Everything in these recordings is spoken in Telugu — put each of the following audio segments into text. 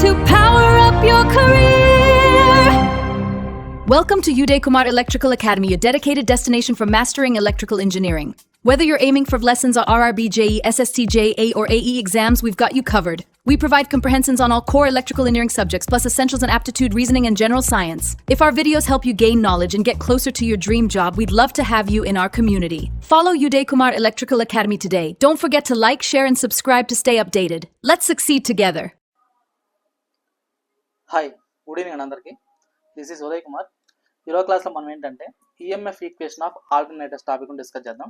to power up your career. Welcome to Uday Kumar Electrical Academy, a dedicated destination for mastering electrical engineering. Whether you're aiming for lessons on RRB, JE, SST, JA, or AE exams, we've got you covered. We provide comprehensions on all core electrical engineering subjects, plus essentials in aptitude, reasoning, and general science. If our videos help you gain knowledge and get closer to your dream job, we'd love to have you in our community. Follow Uday Kumar Electrical Academy today. Don't forget to like, share, and subscribe to stay updated. Let's succeed together. Hi, good evening అందరికీ. This is Uday Kumar. ఈరోజు క్లాస్లో మనం ఏంటంటే EMF equation of alternators topic discuss చేద్దాం.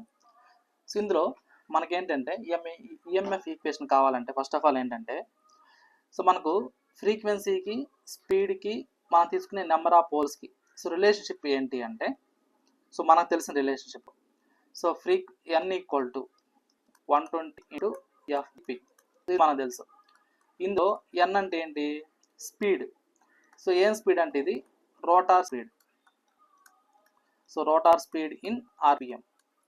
సో ఇందులో మనకేంటంటే ఈఎంఎఫ్ ఈక్వేషన్ కావాలంటే ఫస్ట్ ఆఫ్ ఆల్ ఏంటంటే సో మనకు ఫ్రీక్వెన్సీకి స్పీడ్కి మనం తీసుకునే నెంబర్ ఆఫ్ పోల్స్కి సో రిలేషన్షిప్ ఏంటి అంటే సో మనకు తెలిసిన relationship so N equal to 120 × FP ఇది మనకు తెలుసు. ఇందులో ఎన్ అంటే ఏంటి? స్పీడ్. సో ఏం స్పీడ్ అంటే ఇది rotor speed. So rotor speed in RPM.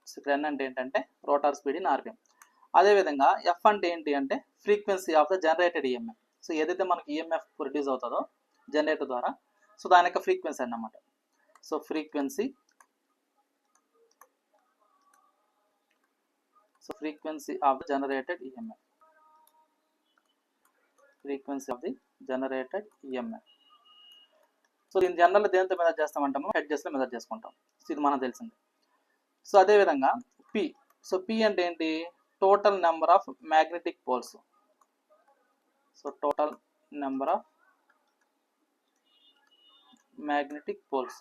So ఇక్కడ ఎన్ అంటే ఏంటంటే రోటార్ స్పీడ్ ఇన్ ఆర్పిఎం. అదేవిధంగా ఎఫ్ అంటే ఏంటి అంటే frequency of the generated EMF. So ఏదైతే మనకి ఈఎంఎఫ్ ప్రొడ్యూస్ అవుతుందో జనరేటర్ ద్వారా సో దాని యొక్క ఫ్రీక్వెన్సీ అన్నమాట. So frequency of the generated EMF. Frequency of the generated EMF. So దీని జనరల్ దేంతో మెజర్ చేస్తామంటాము? హెడ్జెస్లో మెజర్ చేసుకుంటాం. సో ఇది మనకు తెలిసింది. సో అదేవిధంగా పి. సో పి అంటే ఏంటి? Total number of magnetic poles. So total number of magnetic poles.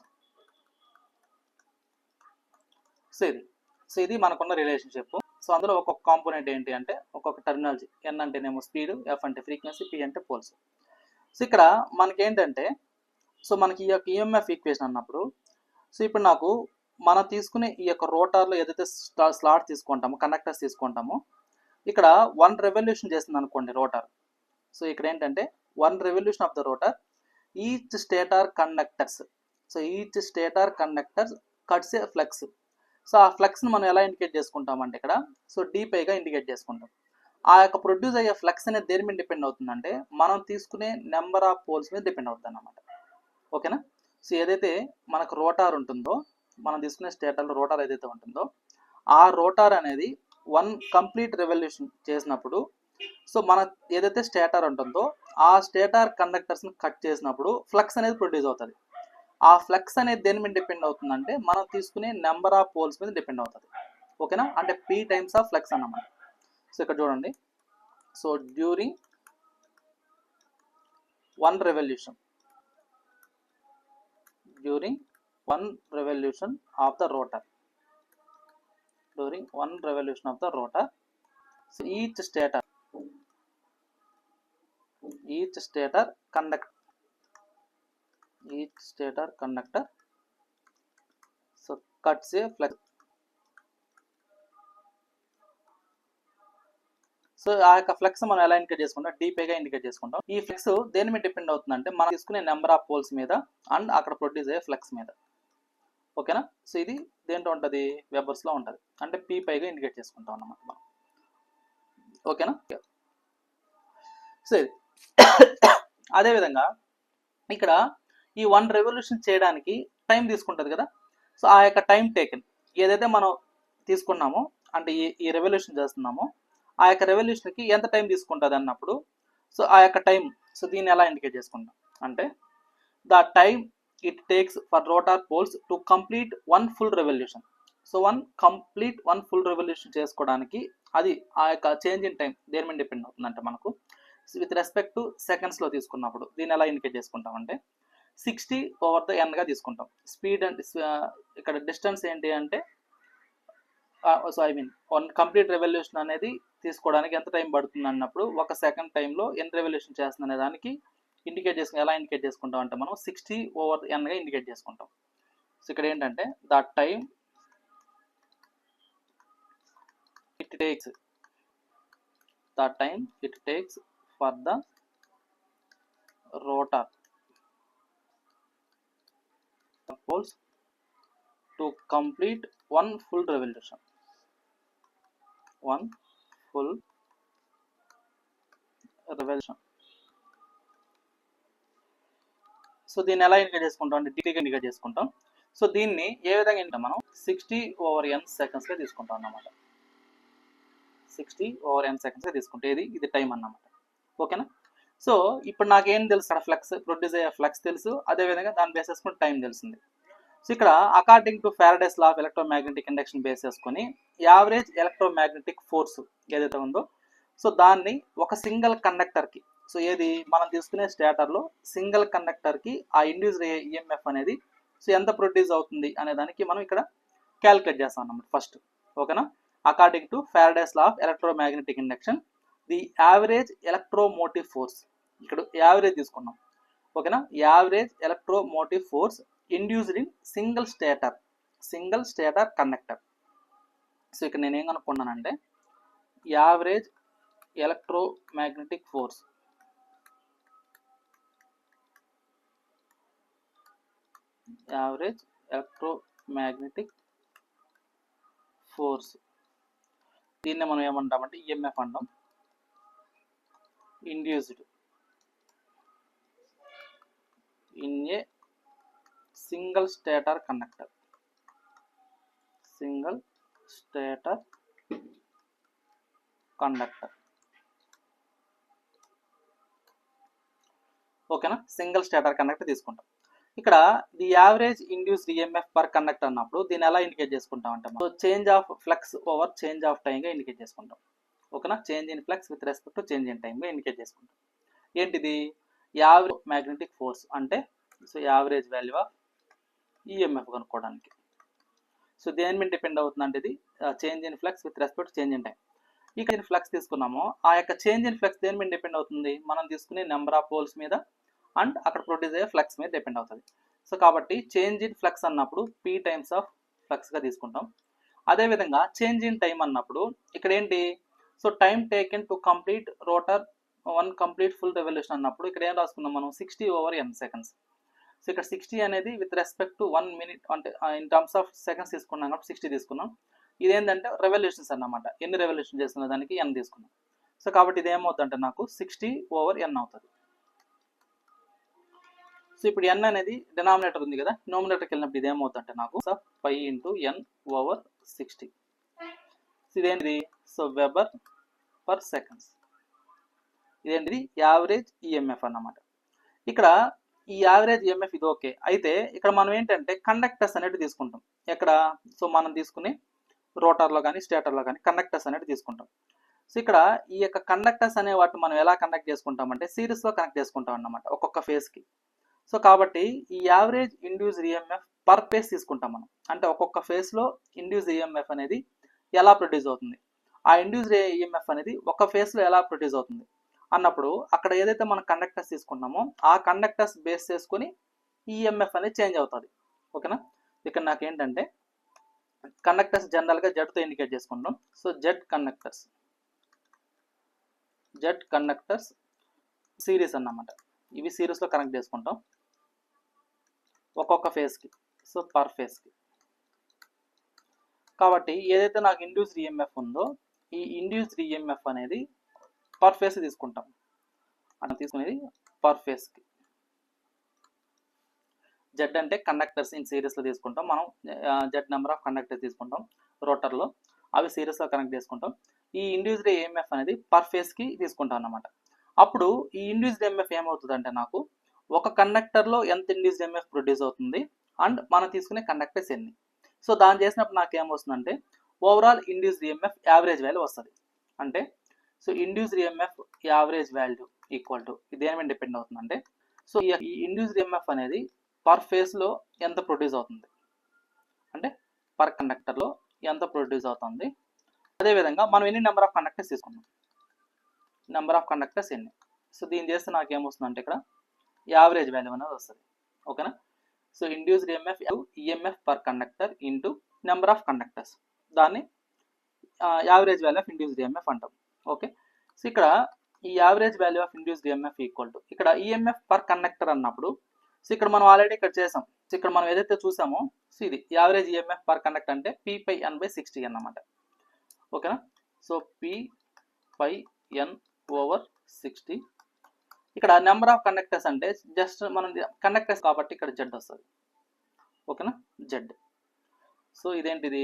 So ఇది మనకున్న రిలేషన్షిప్. సో అందులో ఒక్కొక్క కాంపోనెంట్ ఏంటి అంటే ఒక్కొక్క టర్మినాలజీ. ఎన్ అంటేనేమో స్పీడ్, ఎఫ్ అంటే ఫ్రీక్వెన్సీ, పి అంటే పోల్స్. సో ఇక్కడ మనకేంటంటే సో మనకి ఈ యొక్క ఈఎంఎఫ్ ఈక్వేషన్ అన్నప్పుడు సో ఇప్పుడు నాకు మనం తీసుకునే ఈ యొక్క రోటార్లో ఏదైతే స్లాట్ తీసుకుంటామో కండక్టర్స్ తీసుకుంటామో ఇక్కడ 1 రెవల్యూషన్ చేస్తుంది అనుకోండి రోటార్. సో ఇక్కడ ఏంటంటే 1 revolution of the rotor each stator conductors. So each stator conductors cuts A flux. So ఆ ఫ్లక్స్ని మనం ఎలా ఇండికేట్ చేసుకుంటామంటే ఇక్కడ సో డీపైగా ఇండికేట్ చేసుకుంటాం. ఆ యొక్క ప్రొడ్యూస్ అయ్యే ఫ్లక్స్ అనేది దేని మీద డిపెండ్ అవుతుందంటే మనం తీసుకునే నెంబర్ ఆఫ్ పోల్స్ మీద డిపెండ్ అవుతుంది అన్నమాట. ఓకేనా? సో ఏదైతే మనకు రోటార్ ఉంటుందో మనం తీసుకునే స్టేటర్లో రోటార్ ఏదైతే ఉంటుందో ఆ రోటార్ అనేది 1 కంప్లీట్ రెవల్యూషన్ చేసినప్పుడు సో మన ఏదైతే స్టేటార్ ఉంటుందో ఆ స్టేటార్ కండక్టర్స్ని కట్ చేసినప్పుడు ఫ్లక్స్ అనేది ప్రొడ్యూస్ అవుతుంది. ఆ ఫ్లక్స్ అనేది దేని మీద డిపెండ్ అవుతుందంటే మనం తీసుకునే నెంబర్ ఆఫ్ పోల్స్ మీద డిపెండ్ అవుతుంది. ఓకేనా? అంటే పీ టైమ్స్ ఆఫ్ ఫ్లక్స్ అన్నమాట. సో ఇక్కడ చూడండి. So during 1 revolution of the rotor, so each stator conductor so cuts a flux. So ఆ యొక్క ఫ్లక్స్ మనం ఎలా ఇండికేట్ చేసుకుంటాం? డీపీగా ఇండికేట్ చేసుకుంటాం. ఈ ఫ్లక్స్ దేని మీద డిపెండ్ అవుతుందంటే మనం తీసుకునే నెంబర్ ఆఫ్ పోల్స్ మీద అండ్ అక్కడ ప్రొడ్యూస్ అయ్యే ఫ్లక్స్ మీద. ఓకేనా? సో ఇది దేంట్లో ఉంటుంది? వెబర్స్లో ఉంటుంది. అంటే పీ పైగా ఇండికేట్ చేసుకుంటాం అన్నమాట మనం. ఓకేనా? సో ఇది అదేవిధంగా ఇక్కడ ఈ 1 రెవల్యూషన్ చేయడానికి టైం తీసుకుంటుంది కదా. సో ఆ యొక్క టైం టేకెన్ ఏదైతే మనం తీసుకున్నామో అంటే ఈ రెవల్యూషన్ చేస్తున్నామో ఆ యొక్క రెవల్యూషన్కి ఎంత టైం తీసుకుంటుంది అన్నప్పుడు సో ఆ యొక్క టైం సో దీన్ని ఎలా ఇండికేట్ చేసుకుంటాం అంటే the time it takes for rotor poles to complete 1 full revolution. So 1 full revolution చేసుకోవడానికి అది ఆ యొక్క చేంజ్ ఇన్ టైం దేని మీద డిపెండ్ అవుతుందంటే మనకు విత్ రెస్పెక్ట్ టు సెకండ్స్లో తీసుకున్నప్పుడు దీన్ని ఎలా ఇండికేట్ చేసుకుంటాం అంటే 60/n తీసుకుంటాం. స్పీడ్ అండ్ ఇక్కడ డిస్టెన్స్ ఏంటి అంటే సో 1 కంప్లీట్ రెవల్యూషన్ అనేది తీసుకోవడానికి ఎంత టైం పడుతుంది అన్నప్పుడు 1 సెకండ్ టైంలో ఎన్ని రెవల్యూషన్ చేస్తుంది అనే దానికి ఇండికేట్ చేసుకుని ఎలా ఇండికేట్ చేసుకుంటాం అంటే మనం 60/n ఇండికేట్ చేసుకుంటాం. సో ఇక్కడ ఏంటంటే the time it takes for the rotor poles to complete 1 full revolution. So దీన్ని ఎలా ఇండికేట్ చేసుకుంటాం అంటే డీటీగా ఇండికేట్ చేసుకుంటాం. సో దీన్ని ఏ విధంగా ఏంటంటే మనం 60/n సెకండ్స్గా తీసుకుంటాం అన్నమాట. 60/n సెకండ్స్గా తీసుకుంటే ఇది టైం అన్నమాట. ఓకేనా. సో ఇప్పుడు నాకేం తెలుసు, అక్కడ ఫ్లక్స్ ప్రొడ్యూస్ అయ్యే ఫ్లక్స్ తెలుసు, అదేవిధంగా దాన్ని బేస్ చేసుకుని టైం తెలిసింది. సో ఇక్కడ according to Faraday's law of electromagnetic induction base చేసుకుని యావరేజ్ ఎలక్ట్రోమాగ్నెటిక్ ఫోర్స్ ఏదైతే ఉందో సో దాన్ని ఒక సింగిల్ కండక్టర్కి, సో ఏది మనం తీసుకునే స్టేటర్లో సింగిల్ కండక్టర్కి ఆ ఇండ్యూస్డ్ ఈఎంఎఫ్ అనేది సో ఎంత ప్రొడ్యూస్ అవుతుంది అనే దానికి మనం ఇక్కడ క్యాలిక్యులేట్ చేస్తాం అన్నమాట ఫస్ట్. ఓకేనా. According to Faraday's law of electromagnetic induction the average electromotive force, ఇక్కడ యావరేజ్ తీసుకున్నాం. ఓకేనా. Average electromotive force induced in single stator conductor. So ఇక్కడ నేను ఏం కనుక్కున్నానంటే యావరేజ్ ఎలక్ట్రోమాగ్నెటిక్ ఫోర్స్ దీన్ని మనం ఏమంటామంటే ఈఎంఎఫ్ అంటాం. Induced in a single stator conductor. ఓకేనా. సింగిల్ స్టేటర్ కండక్టర్ తీసుకుంటాం. ఇక్కడ the average induced EMF per conductor అన్నప్పుడు దీన్ని ఎలా ఇండికేట్ చేసుకుంటాం అంటే so change of flux over change of టైంగా ఇండికేట్ చేసుకుంటాం. ఓకేనా. Change in flux with respect to change in టైంగా ఇండికేట్ చేసుకుంటాం. ఏంటిది యావరేజ్ మ్యాగ్నెటిక్ ఫోర్స్ అంటే so average value of EMF కనుక్కోవడానికి. సో దేని మీద డిపెండ్ అవుతుంది అంటే ఇది change in flux with respect change in time. ఇక్కడ ఫ్లక్స్ తీసుకున్నామో ఆ యొక్క చేంజ్ ఇన్ ఫ్లక్స్ దేని మీద డిపెండ్ అవుతుంది, మనం తీసుకునే నెంబర్ ఆఫ్ పోల్స్ మీద అండ్ అక్కడ ప్రొడ్యూస్ అయ్యే ఫ్లక్స్ మీద డిపెండ్ అవుతుంది. సో కాబట్టి చేంజ్ ఇన్ ఫ్లక్స్ అన్నప్పుడు p టైమ్స్ ఆఫ్ ఫ్లక్స్గా తీసుకుంటాం. అదేవిధంగా చేంజ్ ఇన్ టైం అన్నప్పుడు ఇక్కడ ఏంటి so time taken to complete rotor 1 complete full revolution అన్నప్పుడు ఇక్కడ ఏం రాసుకున్నాం మనం 60/n సెకండ్స్. సో ఇక్కడ 60 అనేది విత్ రెస్పెక్ట్ టు 1 మినిట్ అంటే ఇన్ టర్మ్స్ ఆఫ్ సెకండ్స్ తీసుకున్నాం కాబట్టి 60 తీసుకున్నాం. ఇదేంటంటే రెవల్యూషన్స్ అన్నమాట, ఎన్ని రెవల్యూషన్ చేస్తున్న దానికి n తీసుకున్నాం. సో కాబట్టి ఇది ఏమవుతుందంటే నాకు 60/n అవుతుంది. సో ఇప్పుడు n అనేది డినామినేటర్ ఉంది కదా, డినామినేటర్కి వెళ్ళినప్పుడు ఇది ఏమవుతుందంటే నాకు π × n/60. ఇదేంటిది సో వెబర్ పర్ సెకండ్స్. ఇదేంటిది యావరేజ్ ఈఎంఎఫ్ అన్నమాట. ఇక్కడ ఈ యావరేజ్ ఈఎంఎఫ్ ఇది ఓకే. అయితే ఇక్కడ మనం ఏంటంటే కండక్టర్స్ అనేవి తీసుకుంటాం. ఎక్కడ సో మనం తీసుకుని రోటర్లో కానీ స్టేటర్లో కానీ కండక్టర్స్ అనేవి తీసుకుంటాం. సో ఇక్కడ ఈ యొక్క కండక్టర్స్ అనే వాటిని మనం ఎలా కనెక్ట్ చేసుకుంటామంటే సిరీస్లో కనెక్ట్ చేసుకుంటాం అన్నమాట ఒక్కొక్క ఫేజ్కి. సో కాబట్టి ఈ average induced EMF per phase తీసుకుంటాం మనం, అంటే ఒక్కొక్క ఫేజ్లో ఇండ్యూస్డ్ ఈఎంఎఫ్ అనేది ఎలా ప్రొడ్యూస్ అవుతుంది, ఆ ఇండ్యూస్డ్ ఈఎంఎఫ్ అనేది ఒక ఫేజ్లో ఎలా ప్రొడ్యూస్ అవుతుంది అన్నప్పుడు అక్కడ ఏదైతే మనం కండక్టర్స్ తీసుకున్నామో ఆ కండక్టర్స్ బేస్ చేసుకొని ఈఎంఎఫ్ అనేది చేంజ్ అవుతుంది. ఓకేనా. ఇక్కడ నాకు ఏంటంటే కండక్టర్స్ జనరల్గా జెడ్తో ఇండికేట్ చేసుకుంటాం. సో జెడ్ కండక్టర్స్ సిరీస్ అన్నమాట. ఇవి సిరీస్లో కనెక్ట్ చేసుకుంటాం ఒక్కొక్క ఫేజ్కి, సో పర్ ఫేజ్కి. కాబట్టి ఏదైతే నాకు ఇండ్యూస్డ్ ఈఎంఎఫ్ ఉందో ఈ ఇండ్యూస్డ్ ఈఎంఎఫ్ అనేది పర్ ఫేజ్ తీసుకుంటాం, అలా తీసుకునేది పర్ ఫేజ్కి. జెడ్ అంటే కండక్టర్స్ ఇన్ సిరీస్లో తీసుకుంటాం మనం, జెడ్ నెంబర్ ఆఫ్ కండక్టర్స్ తీసుకుంటాం రోటర్లో, అవి సిరీస్లో కనెక్ట్ చేసుకుంటాం. ఈ ఇండ్యూస్డ్ ఈఎంఎఫ్ అనేది పర్ ఫేజ్కి తీసుకుంటాం అన్నమాట. అప్పుడు ఈ ఇండ్యూస్డ్ ఈఎంఎఫ్ ఏమవుతుంది అంటే నాకు ఒక కండక్టర్లో ఎంత ఇండ్యూస్డ్ ఈఎంఎఫ్ ప్రొడ్యూస్ అవుతుంది అండ్ మనం తీసుకునే కండక్టర్స్ ఎన్ని. సో దాన్ని చేసినప్పుడు నాకు ఏమొస్తుందంటే overall induced EMF average value వస్తుంది. అంటే so induced EMF average value equal to ఇది దేని మీద డిపెండ్ అవుతుందంటే సో ఈ ఇండ్యూస్డ్ ఈఎంఎఫ్ అనేది పర్ ఫేజ్లో ఎంత ప్రొడ్యూస్ అవుతుంది అంటే పర్ కండక్టర్లో ఎంత ప్రొడ్యూస్ అవుతుంది. అదేవిధంగా మనం ఎన్ని నెంబర్ ఆఫ్ కండక్టర్స్ తీసుకున్నాం, నెంబర్ ఆఫ్ కండక్టర్స్ ఎన్ని. సో దీన్ని చేస్తే నాకు ఏమొస్తుందంటే ఇక్కడ యావరేజ్ వాల్యూ అనేది వస్తుంది. ఓకేనా. So induced EMF per conductor into number of conductors, దాన్ని average value of induced EMF అంటాం. ఓకే. సో ఇక్కడ ఈ average value of induced EMF equal to ఇక్కడ ఈఎంఎఫ్ పర్ కండక్టర్ అన్నప్పుడు సో ఇక్కడ మనం ఆల్రెడీ ఇక్కడ చేసాం. సో ఇక్కడ మనం ఏదైతే చూసామో సో ఇది యావరేజ్ ఈఎంఎఫ్ పర్ కండక్టర్ అంటే p/n/60 అన్నమాట. ఓకేనా. సో p/n/60 ఇక్కడ నెంబర్ ఆఫ్ కండక్టర్స్ అంటే జస్ట్ మనం కండక్టర్స్ కాబట్టి ఇక్కడ జెడ్ వస్తుంది. ఓకేనా, జెడ్. సో ఇదేంటిది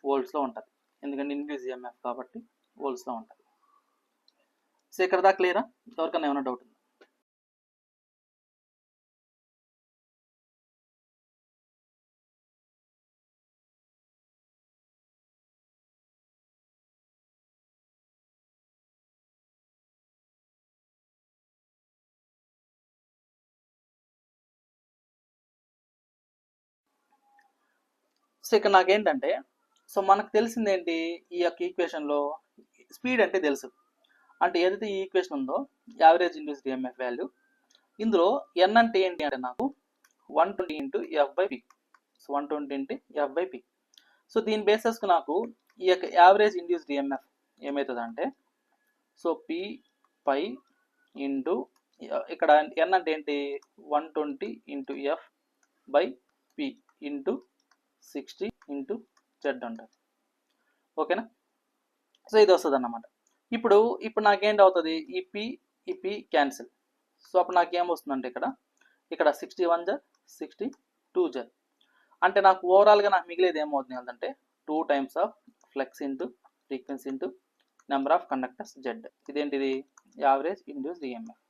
వోల్ట్స్లో ఉంటుంది, ఎందుకంటే ఇండ్యూస్ ఈఎంఎఫ్ కాబట్టి వోల్ట్స్లో ఉంటుంది. సో ఇక్కడ దాకా క్లియరా? ఎవరికైనా ఏమైనా డౌట్ ఉందా? సో ఇక్కడ నాకేంటంటే, సో మనకు తెలిసింది ఏంటి, ఈ యొక్క ఈక్వేషన్లో స్పీడ్ అంటే తెలుసు. అంటే ఏదైతే ఈ ఈక్వేషన్ ఉందో యావరేజ్ ఇండ్యూస్డ్ ఈఎంఎఫ్ వాల్యూ, ఇందులో ఎన్ అంటే ఏంటి అంటే నాకు 120 into F by P. So 120 into F by P. So దీని బేసెస్కు నాకు ఈ యొక్క యావరేజ్ ఇండ్యూస్డ్ ఈఎంఎఫ్ ఏమవుతుందంటే, సో పి పై ఇంటూ ఇక్కడ ఎన్ అంటే ఏంటి 120 into F by P into 60 into Z ఉంటుంది. ఓకేనా, సో ఇది వస్తుంది అన్నమాట. ఇప్పుడు నాకేంటి అవుతుంది, ఈ పి క్యాన్సిల్. సో అప్పుడు నాకేం వస్తుందంటే ఇక్కడ 61 జెడ్ 62 జెడ్. అంటే నాకు ఓవరాల్గా నాకు మిగిలేది ఏమవుతుంది అంటే 2 times of flux into frequency into number of conductors Z. ఇదేంటిది యావరేజ్ ఇండ్యూస్డ్ ఈఎంఎఫ్.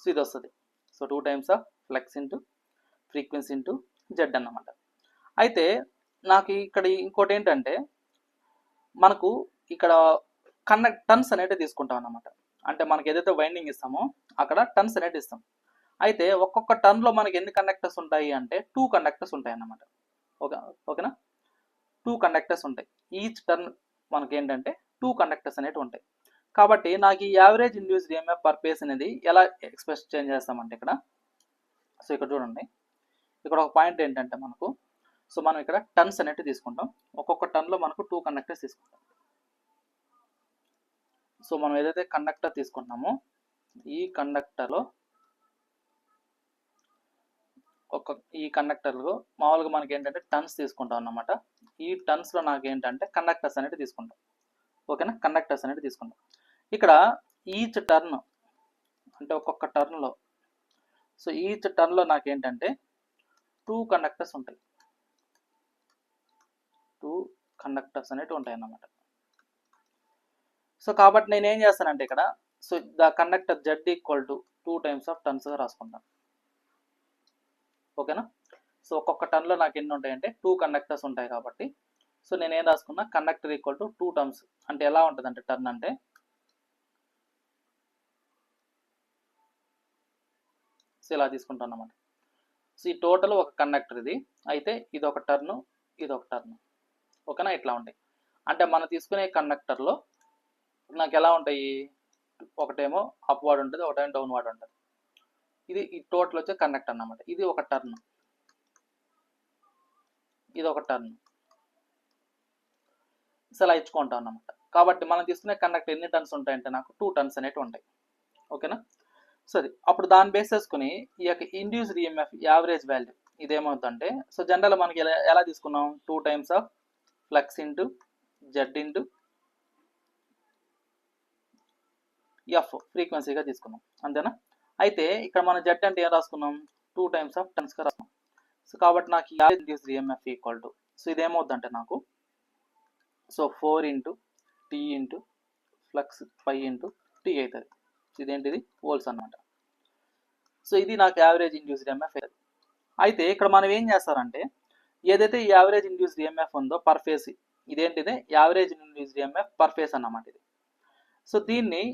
సో ఇది వస్తుంది. So 2 times of flux into frequency into Z అన్నమాట. అయితే నాకు ఇక్కడ ఇంకోటి ఏంటంటే, మనకు ఇక్కడ టన్స్ అనేవి తీసుకుంటాం అన్నమాట. అంటే మనకి ఏదైతే వైండింగ్ ఇస్తామో అక్కడ టన్స్ అనేవి ఇస్తాం. అయితే ఒక్కొక్క టర్న్లో మనకి ఎన్ని కండక్టర్స్ ఉంటాయి అంటే 2 కండక్టర్స్ ఉంటాయి అన్నమాట. ఓకేనా, 2 కండక్టర్స్ ఉంటాయి. ఈచ్ టర్న్ మనకి ఏంటంటే 2 కండక్టర్స్ అనేవి ఉంటాయి. కాబట్టి నాకు ఈ average induced EMF per phase అనేది ఎలా ఎక్స్ప్రెస్ చేంజ్ చేస్తామంటే ఇక్కడ, సో ఇక్కడ చూడండి, ఇక్కడ ఒక పాయింట్ ఏంటంటే మనకు, సో మనం ఇక్కడ టన్స్ అనేవి తీసుకుంటాం. ఒక్కొక్క టర్న్లో మనకు 2 కండక్టర్స్ తీసుకుంటాం. సో మనం ఏదైతే కండక్టర్ తీసుకుంటున్నామో ఈ కండక్టర్లో ఈ కండక్టర్లో మామూలుగా మనకి ఏంటంటే టన్స్ తీసుకుంటాం అన్నమాట. ఈ టన్స్లో నాకు ఏంటంటే కండక్టర్స్ అనేవి తీసుకుంటాం. ఓకేనా, కండక్టర్స్ అనేవి తీసుకుంటాం. ఇక్కడ ఈచ్ టర్న్ అంటే ఒక్కొక్క టర్న్లో, సో ఈచ్ టర్న్లో నాకేంటంటే 2 కండక్టర్స్ ఉంటాయి. 2 కండక్టర్స్ అనేవి ఉంటాయి అన్నమాట. సో కాబట్టి నేను ఏం చేస్తానంటే ఇక్కడ, so the conductor Z equal to 2 times of టర్న్స్గా రాసుకుంటాను. ఓకేనా, సో ఒక్కొక్క టర్న్లో నాకు ఎన్ని ఉంటాయంటే 2 కండక్టర్స్ ఉంటాయి కాబట్టి, సో నేను ఏం రాసుకున్నా, కండక్టర్ ఈక్వల్ టు 2 టర్మ్స్. అంటే ఎలా ఉంటుంది అంటే టర్న్ అంటే, సో ఇలా తీసుకుంటాను అన్నమాట. సో ఈ టోటల్ ఒక కండక్టర్ ఇది, అయితే ఇది ఒక టర్ను, ఇది ఒక టర్ను. ఓకేనా, ఇట్లా ఉంటాయి. అంటే మనం తీసుకునే కండక్టర్లో నాకు ఎలా ఉంటాయి, ఒకటేమో అప్వార్డ్ ఉంటుంది, ఒకటేమో డౌన్వార్డ్ ఉంటుంది. ఇది ఈ టోటల్ వచ్చే కండక్టర్ అన్నమాట. ఇది ఒక టర్న్, ఇది ఒక టర్న్. సో అలా ఇచ్చుకుంటాం అన్నమాట. కాబట్టి మనం తీసుకునే కండక్టర్ ఎన్ని టర్న్స్ ఉంటాయంటే నాకు 2 టర్న్స్ అనేవి ఉంటాయి. ఓకేనా, సరే. అప్పుడు దాన్ని బేస్ చేసుకుని ఈ యొక్క ఇండ్యూస్డ్ ఈఎంఎఫ్ యావరేజ్ వాల్యూ ఇదేమవుతుందంటే, సో జనరల్ మనకి ఎలా తీసుకున్నాం, 2 times of flux into Z into F ఫ్రీక్వెన్సీగా తీసుకున్నాం, అంతేనా. అయితే ఇక్కడ మనం జెడ్ అంటే ఏం రాసుకున్నాం, 2 టైమ్స్ ఆఫ్ టర్న్స్గా రాసుకున్నాం. సో కాబట్టి నాకు average induced EMF equal to, so ఇదేమవుతుందంటే నాకు, so 4 into T into flux 5 into T అవుతుంది. ఇదేంటిది వోల్ట్స్ అన్నమాట. సో ఇది నాకు యావరేజ్ ఇండ్యూస్డ్ ఈఎంఎఫ్ అవుతుంది. అయితే ఇక్కడ మనం ఏం చేస్తారంటే, ఏదైతే ఈ యావరేజ్ ఇండ్యూస్డ్ ఈఎంఎఫ్ ఉందో పర్ ఫేజ్, ఇదేంటిదే average induced EMF per phase అన్నమాట ఇది. సో దీన్ని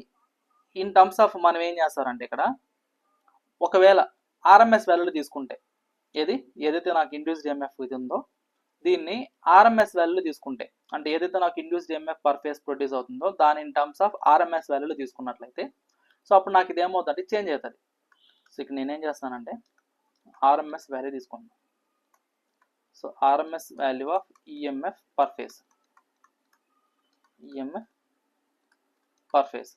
ఇన్ టర్మ్స్ ఆఫ్ మనం ఏం చేస్తారంటే ఇక్కడ, ఒకవేళ ఆర్ఎంఎస్ వాల్యూలు తీసుకుంటే, ఏదైతే నాకు ఇండ్యూస్డ్ ఈఎంఎఫ్ ఇది ఉందో దీన్ని ఆర్ఎంఎస్ వాల్యూలు తీసుకుంటే, అంటే ఏదైతే నాకు induced EMF per phase produce అవుతుందో దాని ఇన్ టర్మ్స్ ఆఫ్ ఆర్ఎంఎస్ వాల్యూలు తీసుకున్నట్లయితే, సో అప్పుడు నాకు ఇది ఏమవుతుంది, చేంజ్ అవుతుంది. సో ఇక్కడ నేనేం చేస్తానంటే ఆర్ఎంఎస్ వాల్యూ తీసుకుంటాను. So RMS value of EMF per phase, EMF per phase.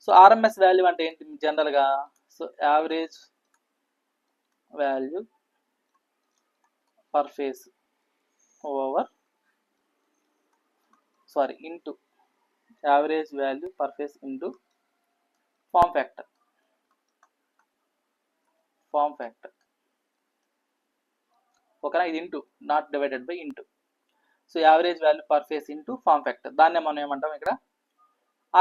So RMS value అంటే ఏంటి జనరల్గా, so average value per phase over into average value per phase into form factor. Form factor. ఓకేనా, ఇది into, not divided by into. So average value per phase into form factor, దాన్నే మనం ఏమంటాం ఇక్కడ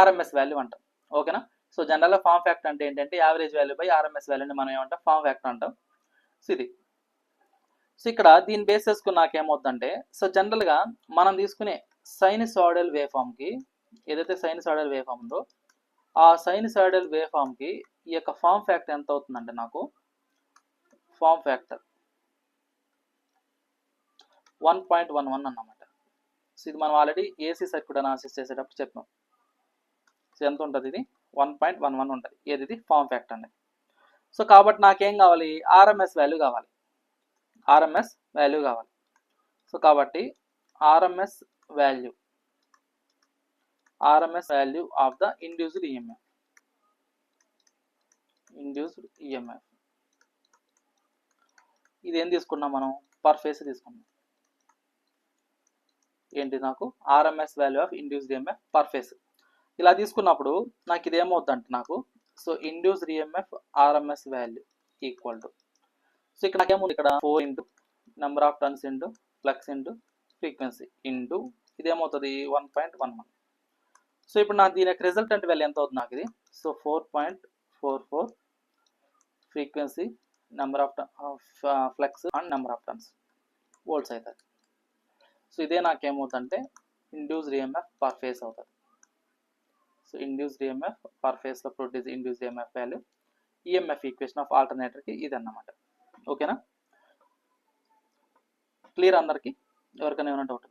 ఆర్ఎంఎస్ వాల్యూ అంటాం. ఓకేనా, సో జనరల్గా ఫామ్ ఫ్యాక్టర్ అంటే ఏంటంటే యావరేజ్ వాల్యూ బై ఆర్ఎంఎస్ వాల్యూని మనం ఏమంటాం ఫామ్ ఫ్యాక్టర్ అంటాం. సో ఇది. సో ఇక్కడ దీన్ని బేస్ చేసుకుని నాకేమవుతుందంటే, సో జనరల్గా మనం తీసుకునే సైనిసాయిడల్ వే ఫామ్కి, ఏదైతే సైనిసాయిడల్ వే ఫామ్ ఉందో ఆ సైనిసాయిడల్ వే ఫామ్కి ఈ యొక్క ఫామ్ ఫ్యాక్టర్ ఎంత అవుతుందంటే నాకు ఫామ్ ఫ్యాక్టర్ 1.11 అన్నమాట. సో ఇది మనం ఆల్రెడీ ఏసీ సర్క్యూట్ అనాలిసిస్ చేసేటప్పుడు చెప్పాం. సో ఎంత ఉంటుంది, ఇది 1.11 ఉంటుంది. ఏది ఇది ఫామ్ ఫ్యాక్టర్ అనేది. సో కాబట్టి నాకేం కావాలి, ఆర్ఎంఎస్ వాల్యూ కావాలి, ఆర్ఎంఎస్ వాల్యూ కావాలి. సో కాబట్టి RMS value of the induced EMF, ఇది ఏం తీసుకున్నాం మనం, పర్ ఫేస్ తీసుకున్నాం. ఏంటి, నాకు RMS value of induced EMF per phase. ఇలా తీసుకున్నప్పుడు నాకు ఇది ఏమవుతుందంటే నాకు, so induced EMF RMS value equal to, so ఇక్కడ నాకేముంది, ఇక్కడ 4 into number of turns into flux into frequency into ఇదేమవుతుంది 1.11. సో ఇప్పుడు నాకు దీని యొక్క రిజల్టెంట్ వాల్యూ ఎంత అవుతుంది నాకు ఇది, so 4.44 frequency, number of flux and number of turns volts అవుతుంది. సో ఇదే నాకేమవుతుందంటే ఇండ్యూస్డ్ ఈఎంఎఫ్ పర్ ఫేస్ అవుతుంది. సో ఇండ్యూస్డ్ ఈఎంఎఫ్ పర్ ఫేస్లో produce induced EMF value, EMF equation of ఆల్టర్నేటర్కి ఇది అన్నమాట. ఓకేనా, క్లియర్ అందరికి, ఎవరికైనా ఏమైనా డౌట్?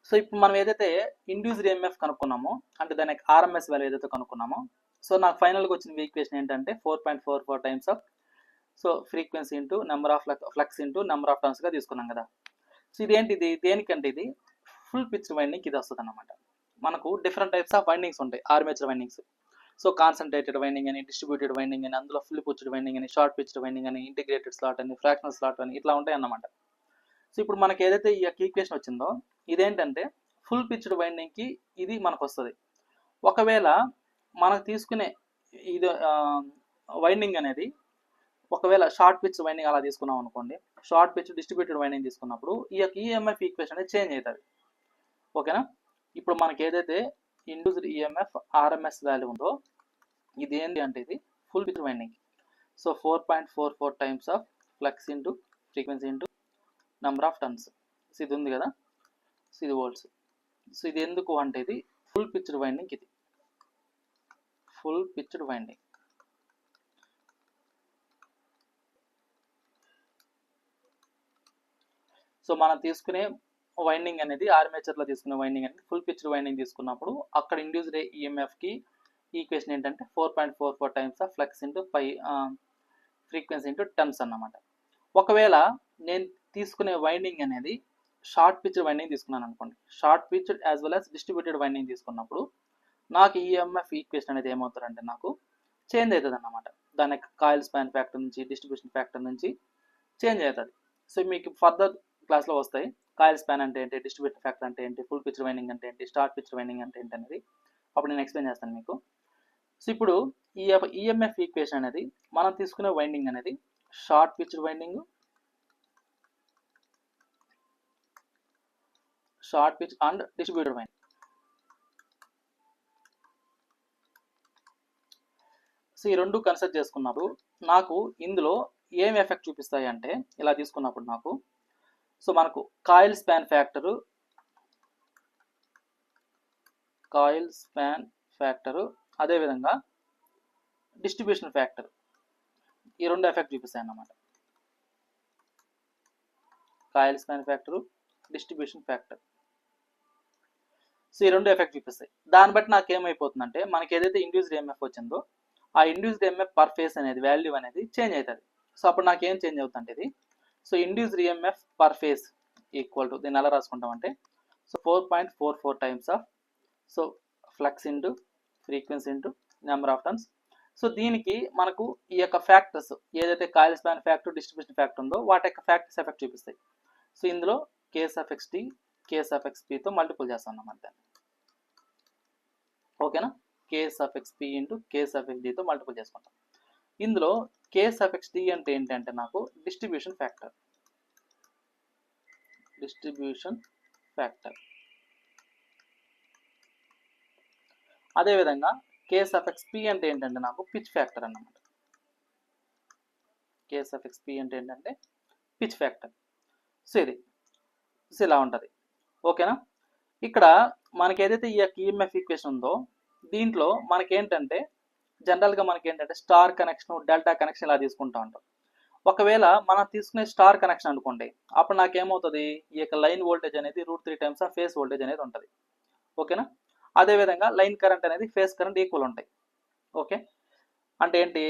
సో ఇప్పుడు మనం ఏదైతే ఇండ్యూస్డ్ ఈఎంఎఫ్ కనుక్కున్నామో, అంటే దానికి ఆర్ఎంఎస్ వాల్యూ ఏదైతే కనుక్కున్నామో, సో నాకు ఫైనల్గా వచ్చిన ఈక్వేషన్ ఏంటంటే 4.44 times of so frequency into number of flux into number of టర్న్స్గా తీసుకున్నాం కదా. సో ఇదేంటిది, దేనికంటే ఇది ఫుల్ పిచ్ వైండింగ్ ఇది వస్తుంది అన్నమాట. మనకు డిఫరెంట్ టైప్స్ ఆఫ్ వైండింగ్స్ ఉంటాయి, armature windings. So concentrated winding అని, డిస్ట్రిబ్యూటెడ్ వైండింగ్ అని, అందులో ఫుల్ పిచ్డ్ వైండింగ్ అని, షార్ట్ పిచ్డ్ వైండింగ్ అని, ఇంటిగ్రేటెడ్ స్లాట్ అని, ఫ్రాక్షనల్ స్లాట్ అని, ఇట్లా ఉంటాయి అన్నమాట. సో ఇప్పుడు మనకి ఏదైతే ఈ యొక్క ఈక్వేషన్ వచ్చిందో ఇదేంటంటే ఫుల్ పిచ్డ్ వైండింగ్కి ఇది మనకు వస్తుంది. ఒకవేళ మనకు తీసుకునే ఇది వైండింగ్ అనేది ఒకవేళ షార్ట్ పిచ్ వైండింగ్ అలా తీసుకున్నాం అనుకోండి, షార్ట్ పిచ్ డిస్ట్రిబ్యూటెడ్ వైండింగ్ తీసుకున్నప్పుడు ఈ యొక్క ఈఎంఎఫ్ ఈక్వేషన్ అనేది చేంజ్ అవుతుంది. ఓకేనా, ఇప్పుడు మనకి ఏదైతే ఇండ్యూస్డ్ ఈఎంఎఫ్ ఆర్ఎంఎస్ వాల్యూ ఉందో ఇది ఏంటి అంటే ఇది full pitch winding. So 4.44 times of flux into frequency into number of turns. So ఇది ఉంది కదా, సో ఇది వోల్ట్స్. సో ఇది ఎందుకు అంటే ఇది ఫుల్ పిచ్డ్ వైండింగ్, ఇది ఫుల్ పిచ్డ్ వైండింగ్. సో మనం తీసుకునే వైండింగ్ అనేది ఆర్మేచర్లో తీసుకునే వైండింగ్ అనేది ఫుల్ పిచ్డ్ వైండింగ్ తీసుకున్నప్పుడు అక్కడ ఇండ్యూస్డ్ ఈఎంఎఫ్కి ఈక్వేషన్ ఏంటంటే 4.44 times of flux into frequency into turns అన్నమాట. ఒకవేళ నేను తీసుకునే వైండింగ్ అనేది షార్ట్ పిచ్డ్ వైండింగ్ తీసుకున్నాను అనుకోండి, short pitched as well as distributed winding తీసుకున్నప్పుడు నాకు ఈఎంఎఫ్ ఈక్వేషన్ అనేది ఏమవుతుందంటే నాకు చేంజ్ అవుతుంది అన్నమాట. దాని కాయిల్ స్పాన్ ఫ్యాక్టర్ నుంచి, డిస్ట్రిబ్యూషన్ ఫ్యాక్టర్ నుంచి చేంజ్ అవుతుంది. సో మీకు ఫర్దర్ క్లాస్లో వస్తాయి కాయిల్ స్పాన్ అంటే ఏంటి, డిస్ట్రిబ్యూషన్ ఫ్యాక్టర్ అంటే ఏంటి, ఫుల్ పిచ్డ్ వైండింగ్ అంటే ఏంటి, షార్ట్ పిచ్డ్ వైండింగ్ అంటే ఏంటి అనేది అప్పుడు నేను ఎక్స్ప్లెయిన్ చేస్తాను మీకు. సో ఇప్పుడు ఈ ఈఎంఎఫ్ ఈక్వేషన్ అనేది మనం తీసుకునే వైండింగ్ అనేది short pitched winding, short pitch and distributed winding. So ఈ రెండు కన్సిడర్ చేసుకున్నప్పుడు నాకు ఇందులో ఏం ఎఫెక్ట్ చూపిస్తాయి అంటే ఇలా తీసుకున్నప్పుడు నాకు, సో మనకు కాయిల్ స్పాన్ ఫ్యాక్టరు అదేవిధంగా డిస్ట్రిబ్యూషన్ ఫ్యాక్టర్, ఈ రెండు ఎఫెక్ట్ చూపిస్తాయి అన్నమాట. Coil span factor, distribution factor, so ఈ రెండు ఎఫెక్ట్ చూపిస్తాయి. దాన్ని బట్టి నాకు ఏమైపోతుందంటే మనకి ఏదైతే ఇండ్యూస్డ్ ఈఎంఎఫ్ వచ్చిందో ఆ ఇండ్యూస్డ్ ఈఎంఎఫ్ పర్ ఫేస్ అనేది వాల్యూ అనేది చేంజ్ అవుతుంది. సో అప్పుడు నాకు ఏం చేంజ్ అవుతుంది ఇది, so induced EMF per phase equal to, దీన్ని ఎలా రాసుకుంటామంటే so 4.44 times of so flux into frequency into number of turns. So దీనికి మనకు ఈ యొక్క ఫ్యాక్టర్స్ ఏదైతే coil span factor, distribution factor ఉందో వాటి యొక్క ఫ్యాక్టర్స్ ఎఫెక్ట్ చూపిస్తాయి. సో ఇందులో case of XT, case of ఎక్స్పీతో మల్టిపుల్ చేస్తాం అన్నమాట దాన్ని. ఓకేనా, కే సఫిక్స్ పి ఇంటూ కే సఫిక్స్ డితో మల్టిపుల్ చేసుకుంటాం. ఇందులో కే సఫిక్స్ డి అంటే ఏంటంటే నాకు డిస్ట్రిబ్యూషన్ ఫ్యాక్టర్. అదేవిధంగా కే సఫిక్స్ పి అంటే ఏంటంటే నాకు పిచ్ ఫ్యాక్టర్ అన్నమాట. కే సఫిక్స్ పి అంటే ఏంటంటే పిచ్ ఫ్యాక్టర్. సో ఇది ఇలా ఉంటుంది. ఓకేనా. ఇక్కడ మనకి ఏదైతే ఈ యొక్క ఈఎంఎఫ్ ఈక్వేషన్ ఉందో దీంట్లో మనకేంటంటే జనరల్గా మనకేంటంటే స్టార్ కనెక్షన్, డెల్టా కనెక్షన్ ఇలా తీసుకుంటా ఉంటాం. ఒకవేళ మనం తీసుకునే స్టార్ కనెక్షన్ అనుకోండి, అప్పుడు నాకేమవుతుంది, ఈ యొక్క లైన్ వోల్టేజ్ అనేది √3 టైమ్స్ ఆఫ్ ఫేస్ వోల్టేజ్ అనేది ఉంటుంది. ఓకేనా. అదేవిధంగా లైన్ కరెంట్ అనేది ఫేస్ కరెంట్ ఈక్వల్ ఉంటాయి. ఓకే. అంటే ఏంటి,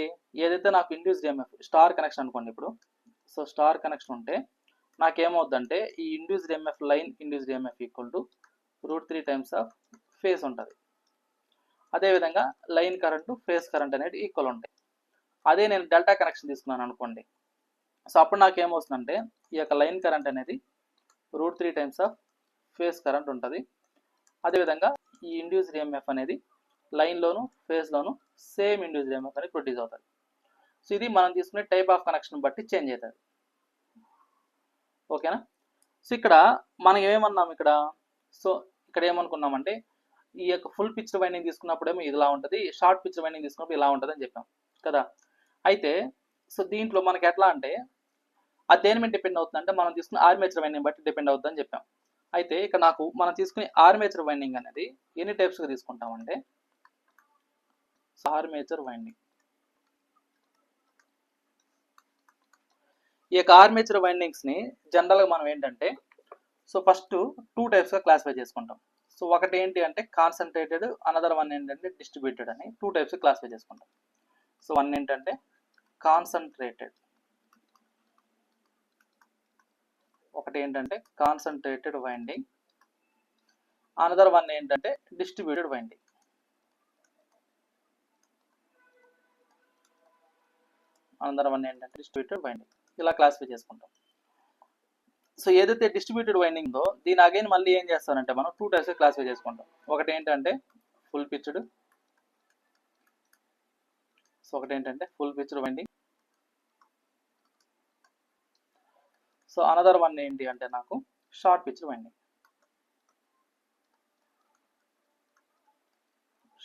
ఏదైతే నాకు ఇండ్యూస్డ్ ఈఎంఎఫ్ స్టార్ కనెక్షన్ అనుకోండి ఇప్పుడు, సో స్టార్ కనెక్షన్ ఉంటే నాకేమవుద్దంటే ఈ induced EMF line induced EMF equal to √3 times of face ఉంటుంది. అదేవిధంగా లైన్ కరెంటు ఫేస్ కరెంట్ అనేది ఈక్వల్ ఉంటాయి. అదే నేను డెల్టా కనెక్షన్ తీసుకున్నాను అనుకోండి, సో అప్పుడు నాకేమవుతుందంటే ఈ యొక్క లైన్ కరెంట్ అనేది √3 టైమ్స్ ఆఫ్ ఫేస్ కరెంట్ ఉంటుంది. అదేవిధంగా ఈ ఇండ్యూస్డ్ ఈఎంఎఫ్ అనేది లైన్లోను ఫేస్లోను సేమ్ ఇండ్యూస్డ్ ఈఎంఎఫ్ అనేది ప్రొడ్యూస్ అవుతుంది. సో ఇది మనం తీసుకునే టైప్ ఆఫ్ కనెక్షన్ బట్టి చేంజ్ అవుతుంది. ఓకేనా. సో ఇక్కడ మనం ఏమన్నాం ఇక్కడ, సో ఇక్కడ ఏమనుకున్నామంటే ఈ యొక్క ఫుల్ పిక్చర్ వైండింగ్ తీసుకున్నప్పుడేమో ఇలా ఉంటుంది, షార్ట్ పిక్చర్ వైండింగ్ తీసుకున్నప్పుడు ఇలా ఉంటుంది అని చెప్పాం కదా. అయితే సో దీంట్లో మనకి ఎట్లా అంటే అది దేని మీద డిపెండ్ అవుతుంది అంటే మనం తీసుకున్న ఆర్మేచర్ వైండింగ్ బట్టి డిపెండ్ అవుతుంది అని చెప్పాం. అయితే ఇక్కడ నాకు మనం తీసుకునే ఆర్మేచర్ వైండింగ్ అనేది ఎన్ని టైప్స్గా తీసుకుంటామంటే ఆర్మేచర్ వైండింగ్, ఈ యొక్క ఆర్మేచర్ వైండింగ్స్ని జనరల్గా మనం ఏంటంటే సో ఫస్ట్ 2 టైప్స్గా క్లాసిఫై చేసుకుంటాం. సో ఒకటి ఏంటి అంటే కాన్సన్ట్రేటెడ్, అనదర్ వన్ ఏంటంటే డిస్ట్రిబ్యూటెడ్ అని 2 టైప్స్ క్లాసిఫై చేసుకుంటాం. సో వన్ ఏంటంటే కాన్సన్ట్రేటెడ్, ఒకటి ఏంటంటే కాన్సన్ట్రేటెడ్ వైండింగ్, అనదర్ వన్ ఏంటంటే డిస్ట్రిబ్యూటెడ్ వైండింగ్. అనదర్ వన్ ఏంటంటే డిస్ట్రిబ్యూటెడ్ వైండింగ్, ఇలా క్లాసిఫై చేసుకుంటాం. సో ఏదైతే డిస్ట్రిబ్యూటెడ్ వైండింగ్ ఉందో దీని అగైన్ మళ్ళీ ఏం చేస్తారంటే మనం 2 టైప్స్ క్లాసిఫై చేసుకుంటాం. ఒకటి ఏంటంటే ఫుల్ పిచ్డ్, సో ఒకటి ఏంటంటే full pitched winding. So another one ఏంటి అంటే నాకు short pitched winding.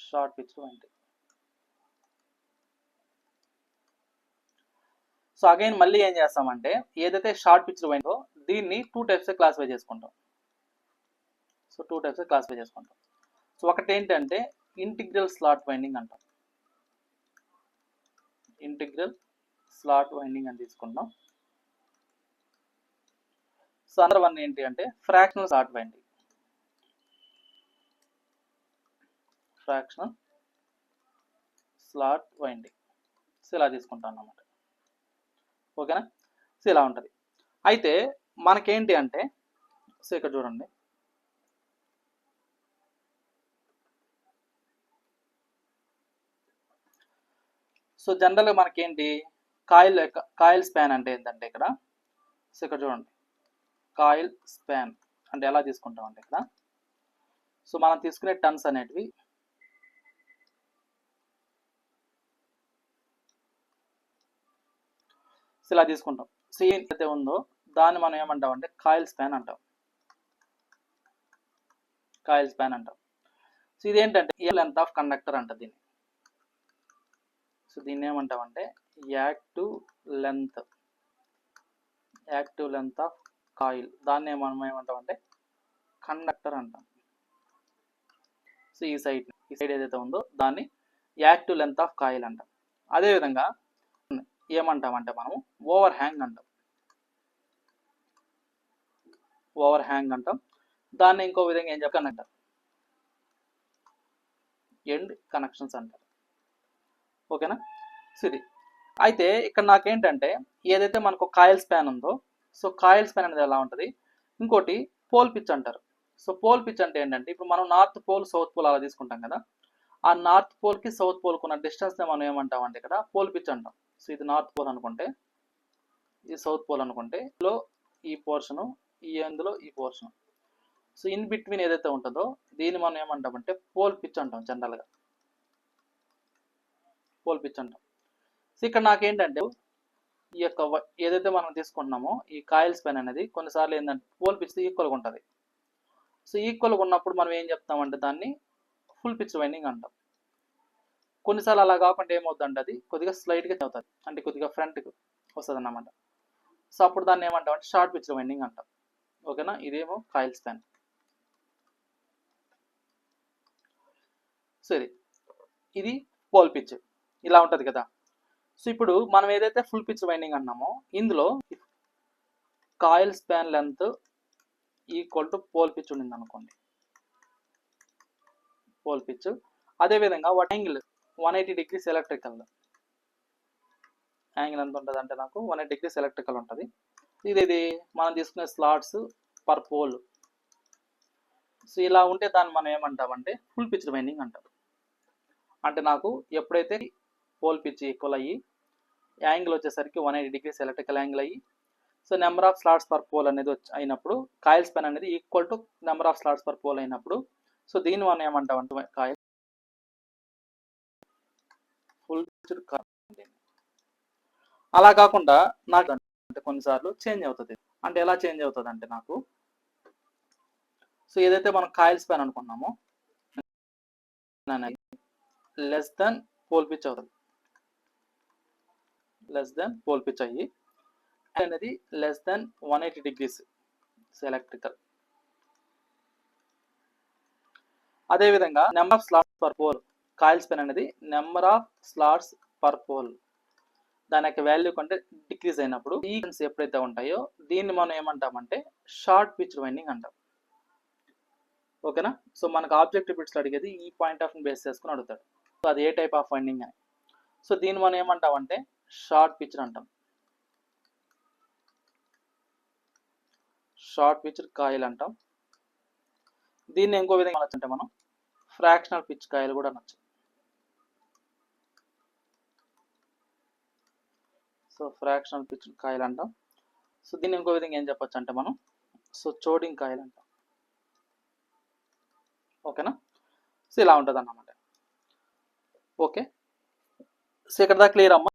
Short pitched winding. So again మళ్ళీ ఏం చేస్తామంటే ఏదైతే షార్ట్ పిచ్డ్ వైండింగో దీన్ని 2 టైప్స్ క్లాసిఫై చేసుకుంటాం. సో 2 టైప్స్ క్లాసిఫై చేసుకుంటాం. సో ఒకటి ఏంటంటే ఇంటిగ్రల్ స్లాట్ వైండింగ్ అంటాం. ఇంటిగ్రల్ స్లాట్ వైండింగ్ అని తీసుకుంటాం. సో అనదర్ వన్ ఏంటి అంటే fractional slot winding. Fractional slot winding. So ఇలా తీసుకుంటాం అన్నమాట. ఓకేనా. సో ఇలా ఉంటుంది. అయితే మనకేంటి అంటే సో ఇక్కడ చూడండి, సో జనరల్గా మనకేంటి కాయిల్ స్పాన్ అంటే ఏంటంటే ఇక్కడ, సో ఇక్కడ చూడండి కాయిల్ స్పాన్ అంటే ఎలా తీసుకుంటాం అంటే ఇక్కడ, సో మనం తీసుకునే టన్స్ అనేటివి ఇలా తీసుకుంటాం. సో ఏదైతే ఉందో దాన్ని మనం ఏమంటాం అంటే కాయిల్ స్పాన్ అంటాం. కాయిల్ స్పాన్ అంటాం. సో ఇదేంటంటే లెంత్ ఆఫ్ కండక్టర్ అంట దీన్ని. సో దీన్ని ఏమంటాం అంటే యాక్టివ్ లెంత్ ఆఫ్ కాయిల్, దాన్ని మనం ఏమంటాం అంటే కండక్టర్ అంటాం. సో ఈ సైడ్ ఏదైతే ఉందో దాన్ని యాక్టివ్ లెంత్ ఆఫ్ కాయిల్ అంటాం. అదేవిధంగా ఏమంటామంటే మనము ఓవర్ హ్యాంగ్ అంటాం. ఓవర్ హ్యాంగ్ అంటాం. దాన్ని ఇంకో విధంగా ఏం చెప్పంటారు ఎండ్ కనెక్షన్స్ అంటారు. ఓకేనా. సో ఇది అయితే ఇక్కడ నాకేంటంటే ఏదైతే మనకు కాయిల్ స్పాన్ ఉందో సో కాయిల్ స్పాన్ అనేది ఎలా ఉంటుంది, ఇంకోటి పోల్ పిచ్ అంటారు. సో పోల్ పిచ్ అంటే ఏంటంటే ఇప్పుడు మనం నార్త్ పోల్ సౌత్ పోల్ అలా తీసుకుంటాం కదా, ఆ నార్త్ పోల్కి సౌత్ పోల్కి ఉన్న డిస్టెన్స్ని మనం ఏమంటాం అంటే ఇక్కడ పోల్ పిచ్ అంటాం. సో ఇది నార్త్ పోల్ అనుకుంటే, ఇది సౌత్ పోల్ అనుకుంటే, ఇందులో ఈ పోర్షను, ఇందులో ఈ పోర్షను, సో ఇన్ బిట్వీన్ ఏదైతే ఉంటుందో దీన్ని మనం ఏమంటామంటే పోల్ పిచ్ అంటాం జనరల్గా. పోల్ పిచ్ అంటాం. సో ఇక్కడ నాకేంటంటే ఈ యొక్క ఏదైతే మనం తీసుకుంటున్నామో ఈ కాయిల్ స్పాన్ అనేది కొన్నిసార్లు ఏంటంటే పోల్ పిచ్ ఈక్వల్గా ఉంటుంది. సో ఈక్వల్గా ఉన్నప్పుడు మనం ఏం చెప్తామంటే దాన్ని ఫుల్ పిచ్ వైండింగ్ అంటాం. కొన్నిసార్లు అలా కాకుండా ఏమవుతుందంటే అది కొద్దిగా స్లైట్గా అవుతుంది, అంటే కొద్దిగా ఫ్రంట్కి వస్తుంది అన్నమాట. సో అప్పుడు దాన్ని ఏమంటాం అంటే షార్ట్ పిచ్ వైండింగ్ అంటాం. ఓకేనా, ఇదేమో కాయిల్ స్పాన్. సో ఇది పోల్ పిచ్ ఇలా ఉంటుంది కదా. సో ఇప్పుడు మనం ఏదైతే ఫుల్ పిచ్ వైండింగ్ అన్నామో ఇందులో coil span length equal to pole pitch ఉండింది అనుకోండి, పోల్ పిచ్. అదేవిధంగా వాటి యాంగిల్ 180 degrees ఎలక్ట్రికల్. యాంగిల్ ఎంత ఉంటుంది అంటే నాకు 180 degrees ఎలక్ట్రికల్ ఉంటుంది. ఇది మనం తీసుకునే స్లాట్స్ పర్ పోల్. సో ఇలా ఉంటే దాన్ని మనం ఏమంటామంటే ఫుల్ పిచ్ వైండింగ్ అంటాం. అంటే నాకు ఎప్పుడైతే పోల్ పిచ్ ఈక్వల్ అయ్యి యాంగిల్ వచ్చేసరికి 180 degrees ఎలక్ట్రికల్ యాంగిల్ అయ్యి, so number of slots per pole అనేది అయినప్పుడు కాయిల్ స్పాన్ అనేది equal to number of slots per pole అయినప్పుడు, సో దీన్ని మనం ఏమంటామంటే కాయిల్ ఫుల్ పిచ్డ్ కాయిల్. అలా కాకుండా నాకు అంటే కొన్నిసార్లు చేంజ్ అవుతుంది. అంటే ఎలా చేంజ్ అవుతుంది అంటే నాకు, సో ఏదైతే మనం కాయిల్ స్పాన్ అనుకున్నామో లెస్ దెన్ పోల్ పిచ్ అవుతుంది, లెస్ దెన్ పోల్ పిచ్ అయ్యి అనేది లెస్ దెన్ 180 degrees ఎలక్ట్రికల్. అదేవిధంగా number of slots per pole, coil span అనేది number of slots per pole దాని యొక్క వాల్యూ కంటే డిక్రీజ్ అయినప్పుడు ఈ ఎప్పుడైతే ఉంటాయో దీన్ని మనం ఏమంటామంటే షార్ట్ పిచ్ వైండింగ్ అంటాం. ఓకేనా. సో మనకు ఆబ్జెక్టివ్ బిట్స్ అడిగేది ఈ పాయింట్ ఆఫ్ బేస్ చేసుకుని అడుగుతాడు, సో అది ఏ టైప్ ఆఫ్ వైండింగ్ అని. సో దీన్ని మనం ఏమంటామంటే షార్ట్ పిచ్ అంటాం, షార్ట్ పిచ్ కాయిల్ అంటాం. దీన్ని ఇంకో విధంగా అనొచ్చంటే మనం ఫ్రాక్షనల్ పిచ్ కాయిల్ కూడా అనొచ్చు. సో ఫ్రాక్షనల్ పిచ్ కాయిల్ అంటాం. సో దీన్ని ఇంకో విధంగా ఏం చెప్పొచ్చు అంటే మనం సో చోడింగ్ కాయిల్ అంటాం. ఓకేనా. సో ఇలా ఉంటుంది అన్నమాట. ఓకే, సో ఇక్కడ దాకా క్లియర్ అమ్మా.